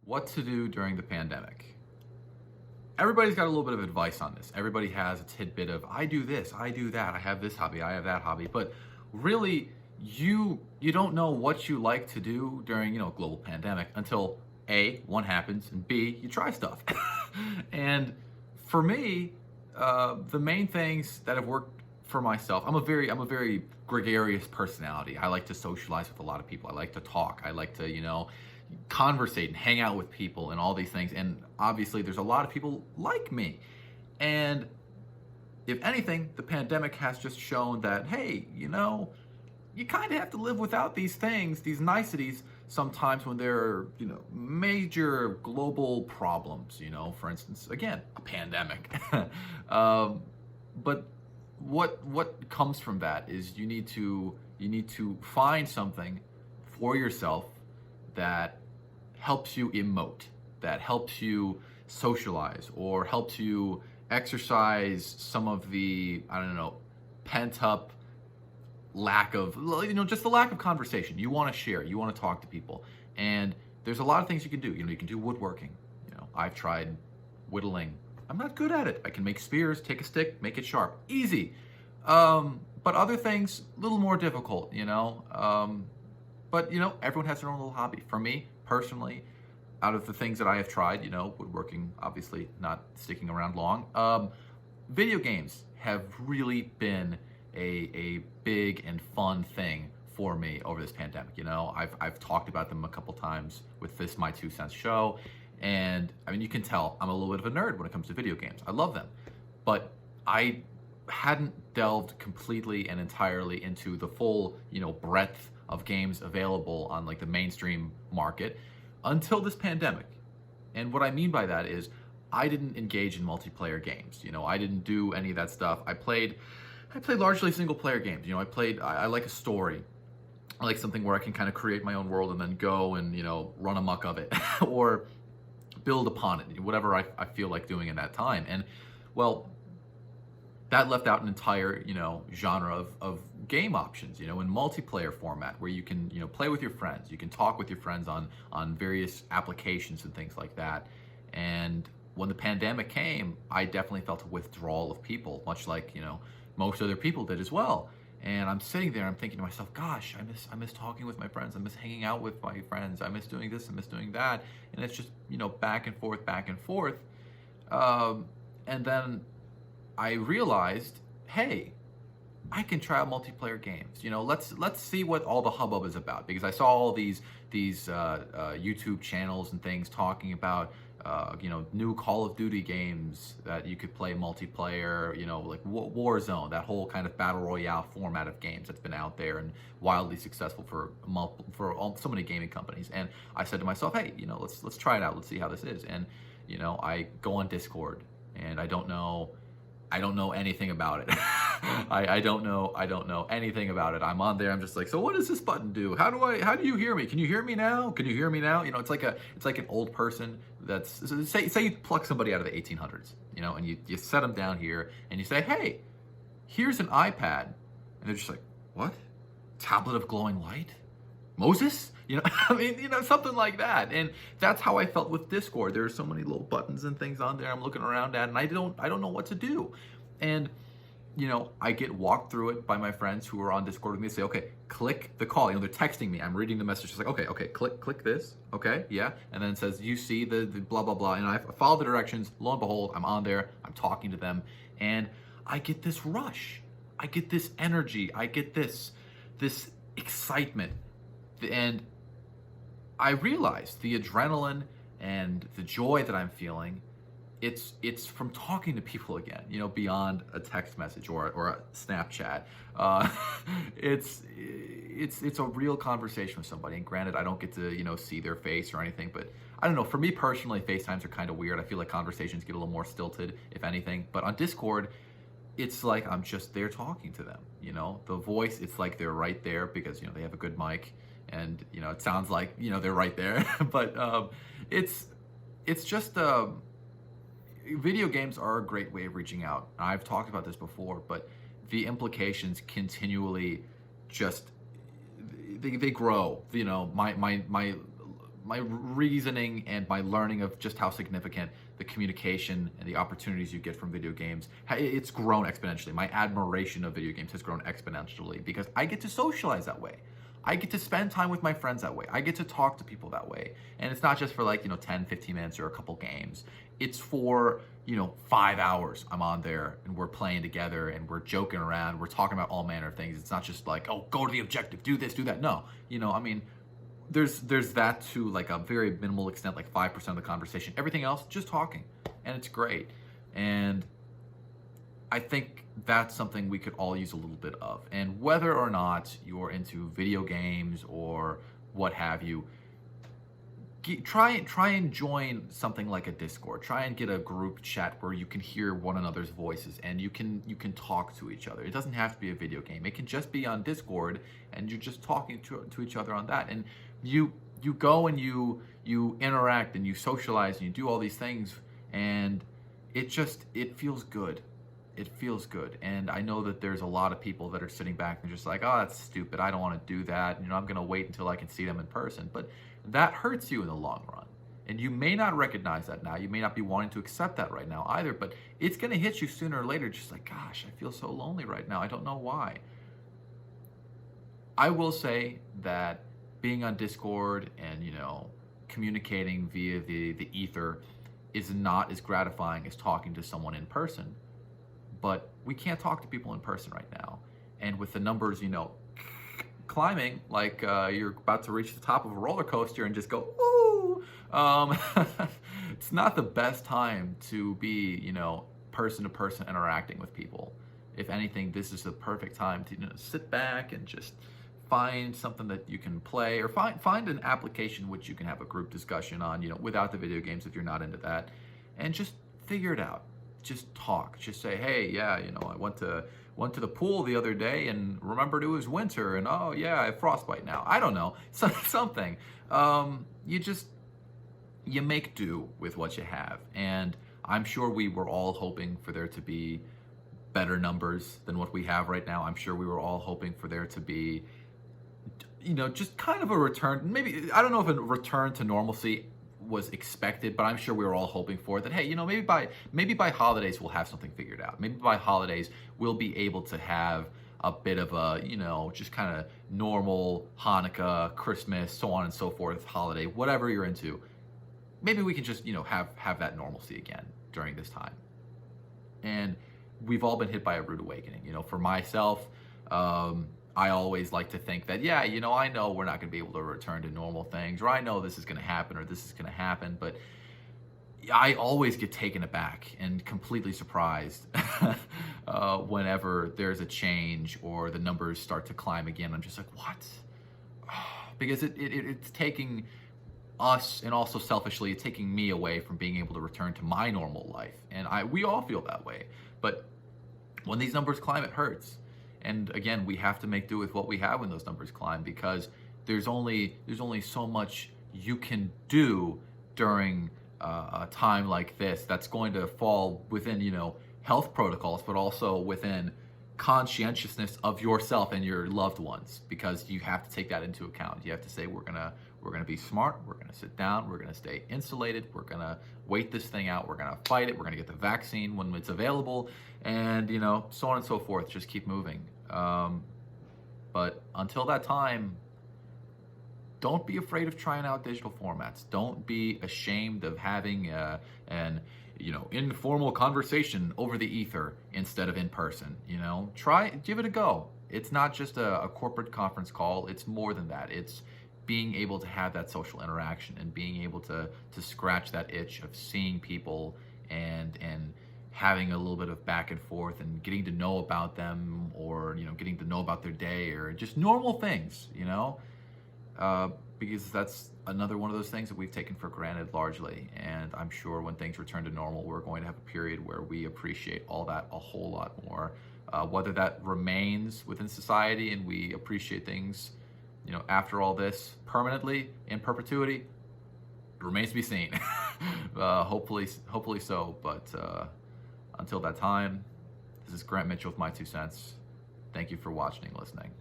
What to do during the pandemic. Everybody's got a little bit of advice on this. Everybody has a tidbit of I do this, I do that, I have this hobby, I have that hobby, but really you don't know what you like to do during, global pandemic until A, one happens, and B, you try stuff. And for me, the main things that have worked for myself, I'm a very gregarious personality. I like to socialize with a lot of people. I like to talk. I like to, conversate and hang out with people and all these things. And obviously, there's a lot of people like me. And if anything, the pandemic has just shown that, hey, you kind of have to live without these things, these niceties, sometimes when there are, major global problems, for instance, again, a pandemic. But what comes from that is you need to find something for yourself that helps you emote, that helps you socialize, or helps you exercise some of the, I don't know, pent up lack of, just the lack of conversation. You want to share, you want to talk to people. And there's a lot of things you can do. You can do woodworking. I've tried whittling. I'm not good at it. I can make spears, take a stick, make it sharp. Easy. But other things, a little more difficult, But everyone has their own little hobby. For me, personally, out of the things that I have tried, woodworking, obviously not sticking around long. Video games have really been a big and fun thing for me over this pandemic. I've talked about them a couple times with this My Two Cents show, and I mean, you can tell I'm a little bit of a nerd when it comes to video games. I love them, but I hadn't delved completely and entirely into the full, breadth of games available on like the mainstream market until this pandemic. And what I mean by that is I didn't engage in multiplayer games. I didn't do any of that stuff. I played largely single player games. I like a story. I like something where I can kind of create my own world and then go and, run amok of it or build upon it, whatever I feel like doing in that time. And well, that left out an entire, genre of game options, in multiplayer format where you can, play with your friends. You can talk with your friends on various applications and things like that. And when the pandemic came, I definitely felt a withdrawal of people, much like, most other people did as well. And I'm sitting there, I'm thinking to myself, gosh, I miss talking with my friends. I miss hanging out with my friends. I miss doing this, I miss doing that. And it's just, back and forth, back and forth. And then I realized, hey, I can try out multiplayer games. Let's see what all the hubbub is about, because I saw all these YouTube channels and things talking about new Call of Duty games that you could play multiplayer. Like Warzone, that whole kind of battle royale format of games that's been out there and wildly successful for so many gaming companies. And I said to myself, hey, let's try it out. Let's see how this is. And I go on Discord, and I don't know anything about it. I don't know anything about it. I'm on there. I'm just like, so what does this button do? How do you hear me? Can you hear me now? Can you hear me now? It's like an old person that's, say you pluck somebody out of the 1800s, and you set them down here and you say, hey, here's an iPad. And they're just like, what? Tablet of glowing light? Moses? I mean, something like that. And that's how I felt with Discord. There are so many little buttons and things on there I'm looking around at, and I don't know what to do. And, I get walked through it by my friends who are on Discord with me. They say, okay, click the call. They're texting me. I'm reading the message. It's like, okay, click this. Okay, yeah. And then it says, you see the blah, blah, blah. And I follow the directions. Lo and behold, I'm on there. I'm talking to them. And I get this rush. I get this energy. I get this excitement. And I realize the adrenaline and the joy that I'm feeling, it's from talking to people again, beyond a text message or a Snapchat. It's a real conversation with somebody. And granted, I don't get to, see their face or anything, but I don't know. For me personally, FaceTimes are kind of weird. I feel like conversations get a little more stilted, if anything. But on Discord, it's like I'm just there talking to them. The voice, it's like they're right there because, they have a good mic. And, it sounds like, they're right there. But it's just, video games are a great way of reaching out. I've talked about this before, but the implications continually just, they grow. My my reasoning and my learning of just how significant the communication and the opportunities you get from video games, it's grown exponentially. My admiration of video games has grown exponentially because I get to socialize that way. I get to spend time with my friends that way. I get to talk to people that way. And it's not just for like, 10, 15 minutes or a couple games. It's for, 5 hours I'm on there and we're playing together and we're joking around. We're talking about all manner of things. It's not just like, oh, go to the objective, do this, do that. No, there's that to like a very minimal extent, like 5% of the conversation. Everything else, just talking. And it's great. And I think that's something we could all use a little bit of. And whether or not you're into video games or what have you, try and join something like a Discord. Try and get a group chat where you can hear one another's voices and you can talk to each other. It doesn't have to be a video game. It can just be on Discord and you're just talking to each other on that. And you go and you interact and you socialize and you do all these things, and it feels good. It feels good. And I know that there's a lot of people that are sitting back and just like, oh, that's stupid. I don't want to do that. I'm going to wait until I can see them in person. But that hurts you in the long run. And you may not recognize that now. You may not be wanting to accept that right now either, but it's going to hit you sooner or later. Just like, gosh, I feel so lonely right now. I don't know why. I will say that being on Discord and, communicating via the ether is not as gratifying as talking to someone in person. But we can't talk to people in person right now. And with the numbers, climbing, like you're about to reach the top of a roller coaster and just go, ooh. It's not the best time to be, person-to-person interacting with people. If anything, this is the perfect time to sit back and just find something that you can play, or find an application which you can have a group discussion on, without the video games if you're not into that, and just figure it out. Just talk. Just say, hey, yeah, I went to the pool the other day and remembered it was winter, and oh yeah, I have frostbite now. I don't know, something. You make do with what you have, and I'm sure we were all hoping for there to be better numbers than what we have right now. I'm sure we were all hoping for there to be, just kind of a return. Maybe, I don't know if a return to normalcy was expected, but I'm sure we were all hoping for it, that, hey, maybe by holidays we'll have something figured out. Maybe by holidays we'll be able to have a bit of a, just kind of normal Hanukkah, Christmas, so on and so forth, holiday, whatever you're into. Maybe we can just, have that normalcy again during this time. And we've all been hit by a rude awakening. For myself, I always like to think that, yeah, I know we're not going to be able to return to normal things, or I know this is going to happen, or this is going to happen, but I always get taken aback and completely surprised whenever there's a change or the numbers start to climb again. I'm just like, what? Because it's taking us, and also selfishly, it's taking me away from being able to return to my normal life. And we all feel that way. But when these numbers climb, it hurts. And again, we have to make do with what we have when those numbers climb, because there's only so much you can do during a time like this that's going to fall within, health protocols, but also within conscientiousness of yourself and your loved ones, because you have to take that into account. You have to say, we're gonna be smart, we're gonna sit down, we're gonna stay insulated, we're gonna wait this thing out, we're gonna fight it, we're gonna get the vaccine when it's available, and so on and so forth. Just keep moving. But until that time, don't be afraid of trying out digital formats. Don't be ashamed of having an informal conversation over the ether instead of in person. Give it a go. It's not just a corporate conference call. It's more than that. It's being able to have that social interaction and being able to scratch that itch of seeing people and having a little bit of back and forth and getting to know about them, or getting to know about their day, or just normal things, because that's another one of those things that we've taken for granted largely. And I'm sure when things return to normal, we're going to have a period where we appreciate all that a whole lot more. Whether that remains within society and we appreciate things, after all this permanently, in perpetuity, it remains to be seen. Hopefully so. But until that time, this is Grant Mitchell with my 2 cents. Thank you for watching and listening.